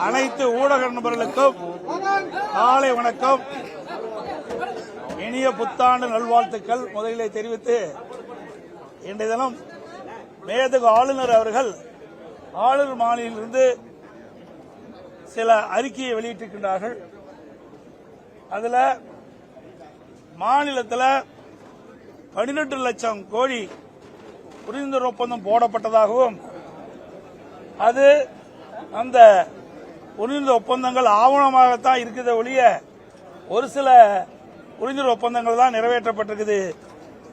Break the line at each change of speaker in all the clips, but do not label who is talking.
அனைத்து ஊடக நண்பர்களுக்கும் காலை வணக்கம், இனிய புத்தாண்டு நல்வாழ்த்துக்கள் முதலிலே தெரிவித்து, இன்றைய தினம் மேதகு ஆளுநர் அவர்கள் ஆளுநர் மாநிலத்திலிருந்து சில அறிக்கையை வெளியிட்டிருக்கின்றார்கள். அதில் மாநிலத்தில் 12 லட்சம் கோடி புரிந்துணர்வு ஒப்பந்தம் போடப்பட்டதாகவும், அது அந்த புரிந்துணர்வு ஒப்பந்தங்கள் ஆவணமாகத்தான் இருக்கிறத ஒழிய ஒரு சில புரிந்துணர்வு ஒப்பந்தங்கள் தான் நிறைவேற்றப்பட்டிருக்குது.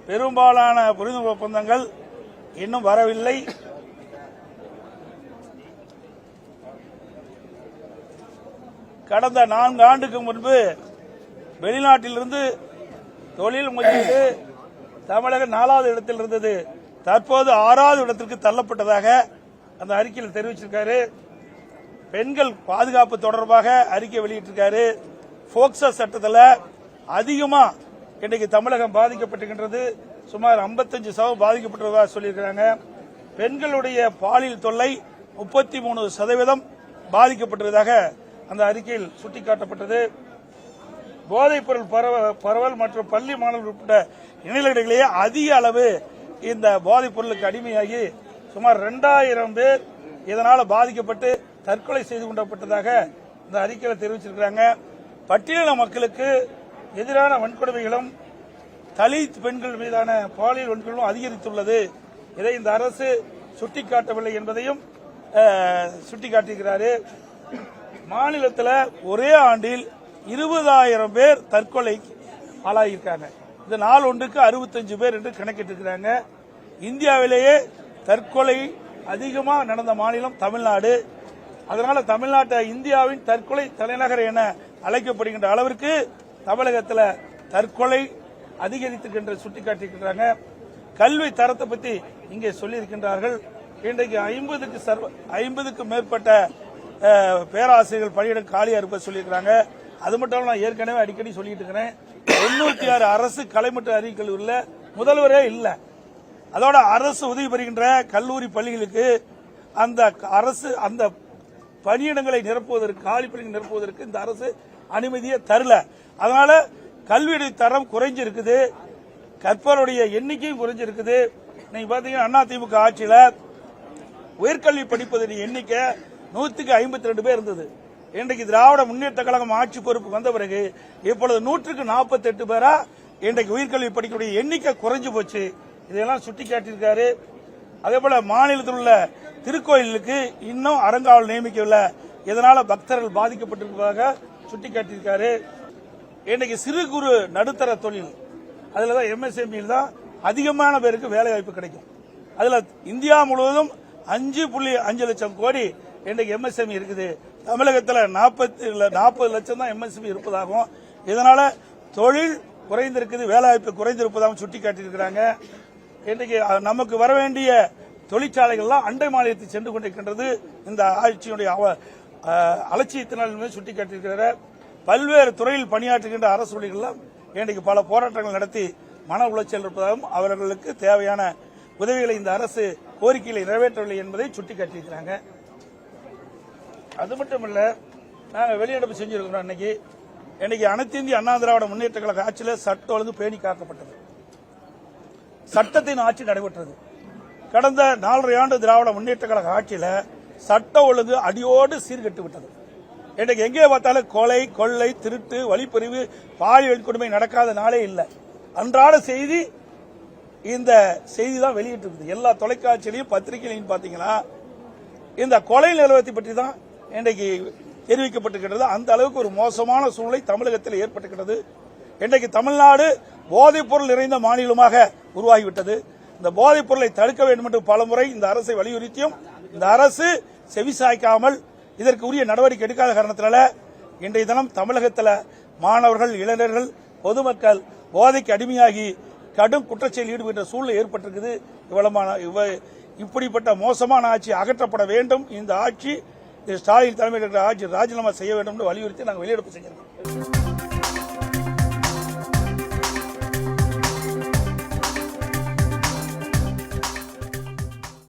பெரும்பாலான புரிந்துணர்வு ஒப்பந்தங்கள் இன்னும் வரவில்லை. கடந்த 4 ஆண்டுக்கு முன்பு வெளிநாட்டிலிருந்து தொழில் முதலீடு தமிழகம் 4வது இடத்தில் இருந்தது, தற்போது 6வது இடத்திற்கு தள்ளப்பட்டதாக அந்த அறிக்கையில் தெரிவிச்சிருக்காரு. பெண்கள் பாதுகாப்பு தொடர்பாக அறிக்கை வெளியிட்டிருக்காரு. போக்சோ சட்டத்தில் அதிகமா இன்றைக்கு தமிழகம் பாதிக்கப்பட்டிருக்கின்றது. சுமார் 55% பாதிக்கப்பட்டதாக சொல்லியிருக்கிறாங்க. பெண்களுடைய பாலியல் தொல்லை 33% பாதிக்கப்பட்டதாக அந்த அறிக்கையில் சுட்டிக்காட்டப்பட்டது. போதைப் பொருள் பரவல் மற்றும் பள்ளி மாணவர்கள் உட்பட்ட இணையர்களிடையே அதிக அளவு இந்த போதைப் பொருளுக்கு அடிமையாகி சுமார் 2000 பேர் இதனால் பாதிக்கப்பட்டு தற்கொலை செய்து கொள்ளப்பட்டதாக இந்த அறிக்கையில் தெரிவிச்சிருக்கிறாங்க. பட்டியலின மக்களுக்கு எதிரான வன்கொடுமைகளும் தலித் பெண்கள் மீதான பாலியல் வன்கொடுமைகளும் அதிகரித்துள்ளது. இதை இந்த அரசு சுட்டிக்காட்டவில்லை என்பதையும் சுட்டிக்காட்டியிருக்கிறார். மாநிலத்தில் ஒரே ஆண்டில் 20,000 பேர் தற்கொலை ஆளாகியிருக்காங்க. இந்த நாள் ஒன்றுக்கு 65 பேர் என்று கணக்கிட்டிருக்கிறாங்க. இந்தியாவிலேயே தற்கொலை அதிகமாக நடந்த மாநிலம் தமிழ்நாடு. அதனால தமிழ்நாட்டை இந்தியாவின் தற்கொலை தலைநகர் என அழைக்கப்படுகின்ற அளவிற்கு தமிழகத்தில் தற்கொலை அதிகரித்திருக்கின்ற சுட்டிக்காட்டியிருக்கிறாங்க. கல்வி தரத்தை பற்றி இங்கே சொல்லியிருக்கின்றார்கள். இன்றைக்கு 50க்கும் மேற்பட்ட பேராசிரியர்கள் பணியிடம் காலியா இருப்ப சொல்லியிருக்கிறாங்க. அது மட்டும் நான் ஏற்கனவே அடிக்கடி சொல்லிட்டு இருக்கிறேன். 96 அரசு கலைமற்ற அறிவிக்கல்லூரில் முதல்வரே இல்லை. அதோட அரசு உதவி பெறுகின்ற கல்லூரி பள்ளிகளுக்கு அந்த அரசு அந்த பணியிடங்களை நிரப்புவதற்கு, காலி பணிகளை நிரப்புவதற்கு இந்த அரசு அனுமதியை தரல. அதனால கல்வியுடைய தரம் குறைஞ்சிருக்குது, கற்பவருடைய எண்ணிக்கையும் குறைஞ்சிருக்குது. நீங்க பாத்தீங்கன்னா அதிமுக ஆட்சியில் உயர்கல்வி படிப்பதன் எண்ணிக்கை 152 பேர் இருந்தது. இன்றைக்கு திராவிட முன்னேற்ற கழகம் ஆட்சி பொறுப்பு வந்த பிறகு இப்பொழுது 148 பேரா இன்றைக்கு உயர்கல்வி படிக்கக்கூடிய எண்ணிக்கை குறைஞ்சு போச்சு. இதெல்லாம் சுட்டிக்காட்டியிருக்காரு. அதே போல மாநிலத்தில் உள்ள திருக்கோயிலுக்கு இன்னும் அறங்காவல் நியமிக்கவில்லை, இதனால பக்தர்கள் பாதிக்கப்பட்டிருப்பதாக சுட்டிக்காட்டியிருக்காரு. இன்றைக்கு சிறு குறு நடுத்தர தொழில் அதுலதான் எம்எஸ்எம்இ தான் அதிகமான பேருக்கு வேலை வாய்ப்பு கிடைக்கும். அதுல இந்தியா முழுவதும் 5.5 லட்சம் கோடி இன்றைக்கு எம்எஸ்எம்இ இருக்குது. தமிழகத்தில் 40 லட்சம் தான் எம்எஸ்எம்இ இருப்பதாகவும், இதனால தொழில் குறைந்திருக்குது, வேலைவாய்ப்பு குறைந்திருப்பதாகவும் சுட்டிக்காட்டியிருக்கிறாங்க. இன்றைக்கு நமக்கு வர வேண்டிய தொழிற்சாலைகள்லாம் அண்டை மாநிலத்தில் சென்று கொண்டிருக்கின்றது. இந்த ஆட்சியுடைய அலட்சியத்தினால் சுட்டிக்காட்டியிருக்கிறார். பல்வேறு துறையில் பணியாற்றுகின்ற அரசு ஊழியர்கள் இன்றைக்கு பல போராட்டங்கள் நடத்தி மன உளைச்சல் இருப்பதாகவும், அவர்களுக்கு தேவையான உதவிகளை இந்த அரசு கோரிக்கைகளை நிறைவேற்றவில்லை என்பதை சுட்டிக்காட்டியிருக்கிறாங்க. அது மட்டுமல்ல, நாங்கள் வெளிநடப்பு செஞ்சிருக்கிறோம். இன்னைக்கு அனைத்து இந்திய அண்ணா திராவிட முன்னேற்ற கழக ஆட்சியில் சட்ட ஒழுங்கு பேணி காக்கப்பட்டது, சட்டத்தின் ஆட்சி நடைபெற்றது. கடந்த 4.5 ஆண்டு திராவிட முன்னேற்ற கழக ஆட்சியில் சட்ட ஒழுங்கு அடியோடு சீர்கெட்டு விட்டது. இன்றைக்கு எங்கே பார்த்தாலும் கொலை, கொள்ளை, திருட்டு, வழிப்பறிவு, பாலியல் கொடுமை நடக்காத நாளே இல்லை. அன்றாட செய்தி இந்த செய்தி தான் வெளியிட்டு இருக்குது. எல்லா தொலைக்காட்சியிலையும் பத்திரிகையிலையும் பாத்தீங்கன்னா இந்த கொலை நிலவரத்தை பற்றி தான் இன்றைக்கு தெரிவிக்கப்பட்டிருக்கிறது. அந்த அளவுக்கு ஒரு மோசமான சூழ்நிலை தமிழகத்தில் ஏற்பட்டிருக்கிறது. இன்றைக்கு தமிழ்நாடு போதைப் பொருள் நிறைந்த மாநிலமாக உருவாகிவிட்டது. இந்த போதைப் பொருளை தடுக்க வேண்டும் என்று பலமுறை இந்த அரசை வலியுறுத்தியும் இந்த அரசு செவிசாய்க்காமல் இதற்கு உரிய நடவடிக்கை எடுக்காத காரணத்தினால இன்றைய தினம் தமிழகத்தில் மாணவர்கள், இளைஞர்கள், பொதுமக்கள் போதைக்கு அடிமையாகி கடும் குற்றச்செயலில் ஈடுபட்ட சூழ்நிலை ஏற்பட்டிருக்குது. இப்படிப்பட்ட மோசமான ஆட்சி அகற்றப்பட வேண்டும். இந்த ஆட்சி ஸ்டாலின் தலைமையில் இருக்கிற ஆட்சி ராஜினாமா செய்ய வேண்டும் என்று வலியுறுத்தி நாங்கள் வெளியெடுப்பு செஞ்சிருக்கோம்.